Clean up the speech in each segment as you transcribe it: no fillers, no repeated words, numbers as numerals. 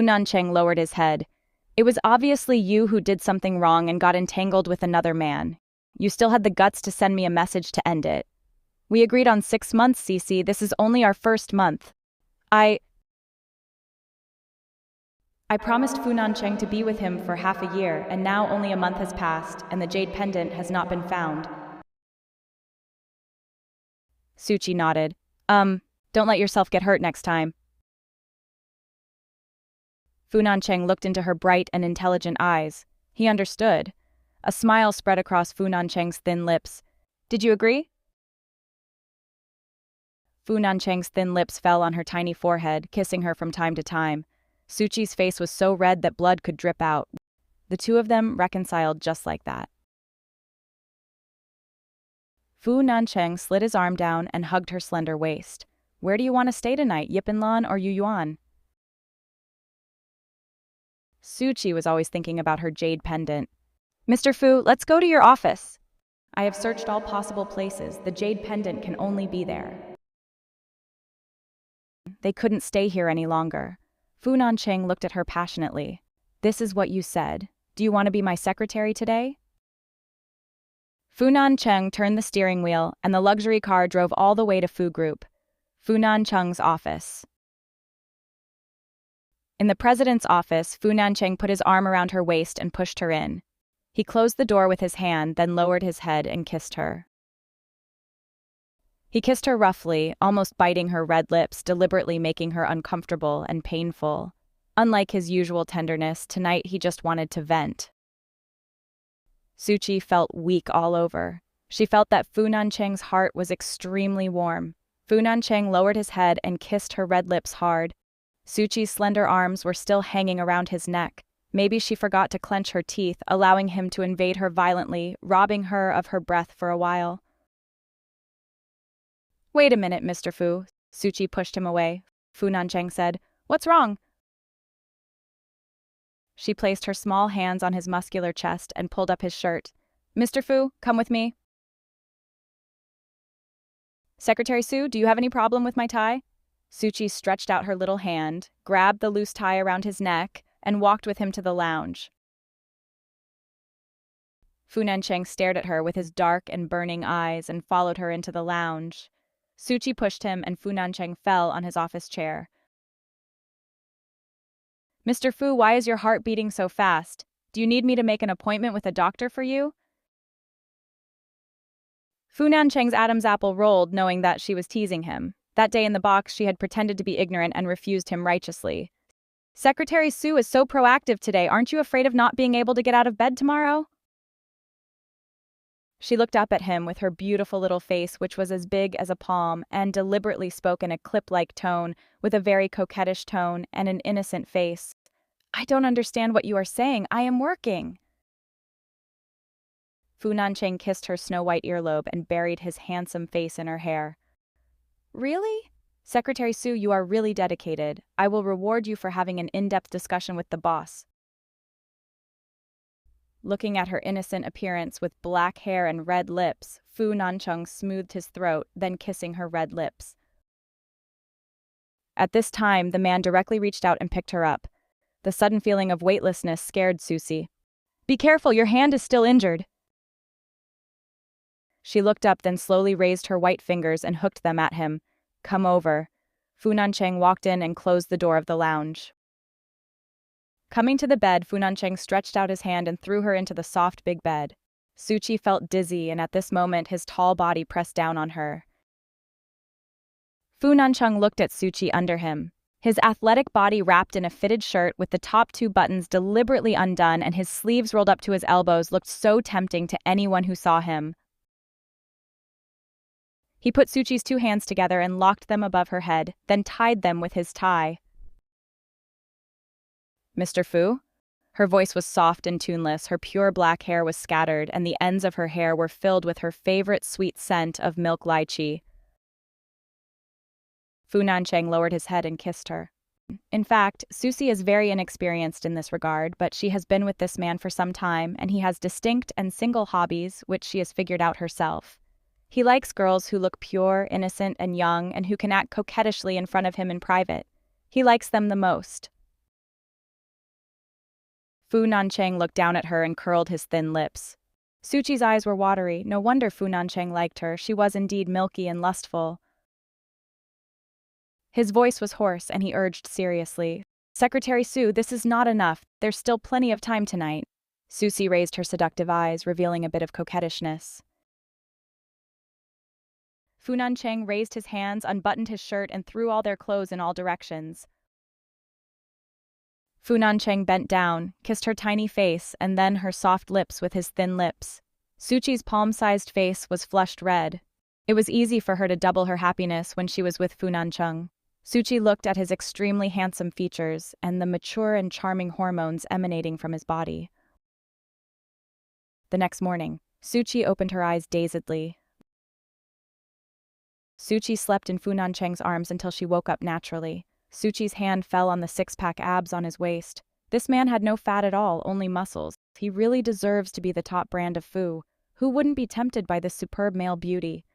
Fu Nancheng lowered his head. It was obviously you who did something wrong and got entangled with another man. You still had the guts to send me a message to end it. We agreed on 6 months, Cece. This is only our first month. I promised Fu Nancheng to be with him for half a year, and now only a month has passed, and the jade pendant has not been found. Zhuxi nodded. Don't let yourself get hurt next time. Fu Nancheng looked into her bright and intelligent eyes. He understood. A smile spread across Fu Nancheng's thin lips. Did you agree? Fu Nancheng's thin lips fell on her tiny forehead, kissing her from time to time. Zhuxi's face was so red that blood could drip out. The two of them reconciled just like that. Fu Nancheng slid his arm down and hugged her slender waist. Where do you want to stay tonight, Yipinlan or Yuyuan? Zhuxi was always thinking about her jade pendant. Mr. Fu, let's go to your office. I have searched all possible places. The jade pendant can only be there. They couldn't stay here any longer. Fu Nancheng looked at her passionately. This is what you said. Do you want to be my secretary today? Fu Nancheng turned the steering wheel, and the luxury car drove all the way to Fu Group, Fu Nancheng's office. In the president's office, Fu Nancheng put his arm around her waist and pushed her in. He closed the door with his hand, then lowered his head and kissed her. He kissed her roughly, almost biting her red lips, deliberately making her uncomfortable and painful. Unlike his usual tenderness, tonight he just wanted to vent. Zhuxi felt weak all over. She felt that Fu Nancheng's heart was extremely warm. Fu Nancheng lowered his head and kissed her red lips hard. Zhuxi's slender arms were still hanging around his neck. Maybe she forgot to clench her teeth, allowing him to invade her violently, robbing her of her breath for a while. Wait a minute, Mr. Fu. Zhuxi pushed him away. Fu Nancheng said, What's wrong? She placed her small hands on his muscular chest and pulled up his shirt. Mr. Fu, come with me. Secretary Su, do you have any problem with my tie? Zhuxi stretched out her little hand, grabbed the loose tie around his neck, and walked with him to the lounge. Fu Nancheng stared at her with his dark and burning eyes and followed her into the lounge. Zhuxi pushed him and Fu Nancheng fell on his office chair. Mr. Fu, why is your heart beating so fast? Do you need me to make an appointment with a doctor for you? Fu Nancheng's Adam's apple rolled, knowing that she was teasing him. That day in the box, she had pretended to be ignorant and refused him righteously. Secretary Su is so proactive today. Aren't you afraid of not being able to get out of bed tomorrow? She looked up at him with her beautiful little face, which was as big as a palm, and deliberately spoke in a clip-like tone, with a very coquettish tone and an innocent face. I don't understand what you are saying. I am working. Fu Nancheng kissed her snow-white earlobe and buried his handsome face in her hair. Really? Secretary Su, you are really dedicated. I will reward you for having an in-depth discussion with the boss. Looking at her innocent appearance with black hair and red lips, Fu Nancheng smoothed his throat, then kissing her red lips. At this time, the man directly reached out and picked her up. The sudden feeling of weightlessness scared Zhuxi. Be careful, your hand is still injured. She looked up, then slowly raised her white fingers and hooked them at him. Come over. Fu Nancheng walked in and closed the door of the lounge. Coming to the bed, Fu Nancheng stretched out his hand and threw her into the soft big bed. Zhuxi felt dizzy, and at this moment his tall body pressed down on her. Fu Nancheng looked at Zhuxi under him. His athletic body wrapped in a fitted shirt with the top 2 buttons deliberately undone and his sleeves rolled up to his elbows looked so tempting to anyone who saw him. He put Zhuxi's 2 hands together and locked them above her head, then tied them with his tie. Mr. Fu? Her voice was soft and tuneless, her pure black hair was scattered, and the ends of her hair were filled with her favorite sweet scent of milk lychee. Fu Nancheng lowered his head and kissed her. In fact, Zhuxi is very inexperienced in this regard, but she has been with this man for some time, and he has distinct and single hobbies, which she has figured out herself. He likes girls who look pure, innocent, and young, and who can act coquettishly in front of him in private. He likes them the most. Fu Nancheng looked down at her and curled his thin lips. Suchi's eyes were watery. No wonder Fu Nancheng liked her. She was indeed milky and lustful. His voice was hoarse, and he urged seriously, "Secretary Su, this is not enough. There's still plenty of time tonight." Zhuxi raised her seductive eyes, revealing a bit of coquettishness. Fu Nancheng raised his hands, unbuttoned his shirt, and threw all their clothes in all directions. Fu Nancheng bent down, kissed her tiny face, and then her soft lips with his thin lips. Suchi's palm-sized face was flushed red. It was easy for her to double her happiness when she was with Fu Nancheng. Suchi looked at his extremely handsome features and the mature and charming hormones emanating from his body. The next morning, Suchi opened her eyes dazedly. Suchi slept in Fu Nancheng's arms until she woke up naturally. Suchi's hand fell on the six-pack abs on his waist. This man had no fat at all, only muscles. He really deserves to be the top brand of Fu. Who wouldn't be tempted by this superb male beauty?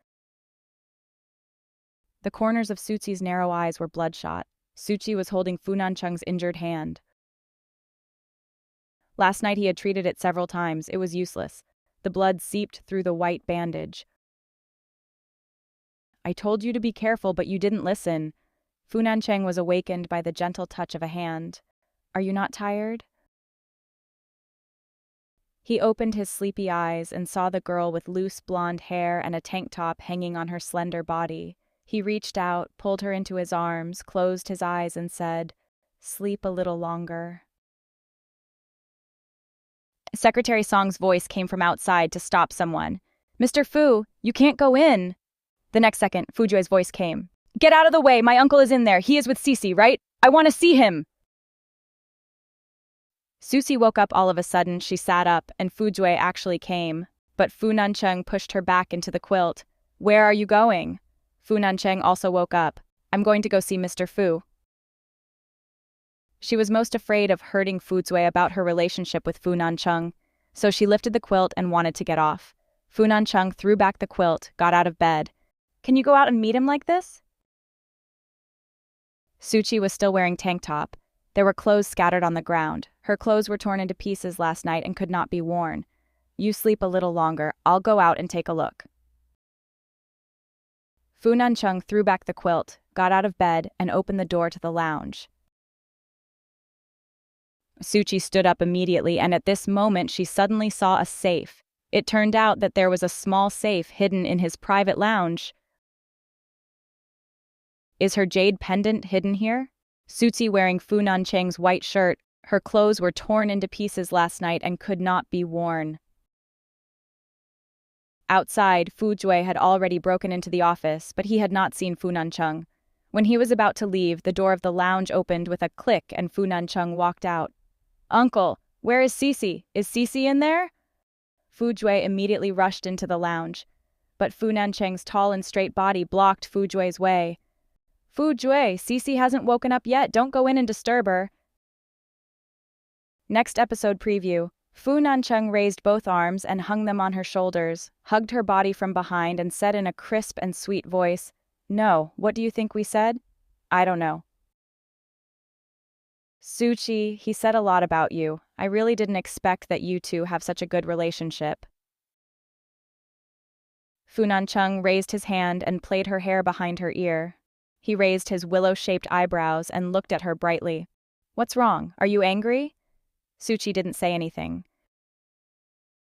The corners of Suchi's narrow eyes were bloodshot. Zhuxi was holding Fu Nancheng's injured hand. Last night he had treated it several times. It was useless. The blood seeped through the white bandage. "I told you to be careful, but you didn't listen." Fu Nancheng was awakened by the gentle touch of a hand. "Are you not tired?" He opened his sleepy eyes and saw the girl with loose blonde hair and a tank top hanging on her slender body. He reached out, pulled her into his arms, closed his eyes, and said, "Sleep a little longer." Secretary Song's voice came from outside to stop someone. "Mr. Fu, you can't go in." The next second, Fu Jue's voice came. "Get out of the way, my uncle is in there. He is with Cece, right? I want to see him." Zhuxi woke up all of a sudden. She sat up, and Fu Jue actually came. But Fu Nancheng pushed her back into the quilt. "Where are you going?" Fu Nancheng also woke up. "I'm going to go see Mr. Fu." She was most afraid of hurting Fu Jue about her relationship with Fu Nancheng, so she lifted the quilt and wanted to get off. Fu Nancheng threw back the quilt, got out of bed. "Can you go out and meet him like this?" Zhuxi was still wearing tank top. There were clothes scattered on the ground. Her clothes were torn into pieces last night and could not be worn. "You sleep a little longer. I'll go out and take a look." Fu Nancheng threw back the quilt, got out of bed, and opened the door to the lounge. Zhuxi stood up immediately, and at this moment she suddenly saw a safe. It turned out that there was a small safe hidden in his private lounge. Is her jade pendant hidden here? Zhuxi wearing Fu Nancheng's white shirt. Her clothes were torn into pieces last night and could not be worn. Outside, Fu Jue had already broken into the office, but he had not seen Fu Nancheng. When he was about to leave, the door of the lounge opened with a click and Fu Nancheng walked out. "Uncle, where is Cece? Is Cece in there?" Fu Jue immediately rushed into the lounge, but Fu Nancheng's tall and straight body blocked Fu Jue's way. "Fu Jue, Cece hasn't woken up yet. Don't go in and disturb her." Next episode preview. Fu Nancheng raised both arms and hung them on her shoulders, hugged her body from behind, and said in a crisp and sweet voice, "No, what do you think we said? I don't know." "Zhuxi, he said a lot about you. I really didn't expect that you two have such a good relationship." Fu Nancheng raised his hand and played her hair behind her ear. He raised his willow-shaped eyebrows and looked at her brightly. "What's wrong? Are you angry?" Zhuxi didn't say anything.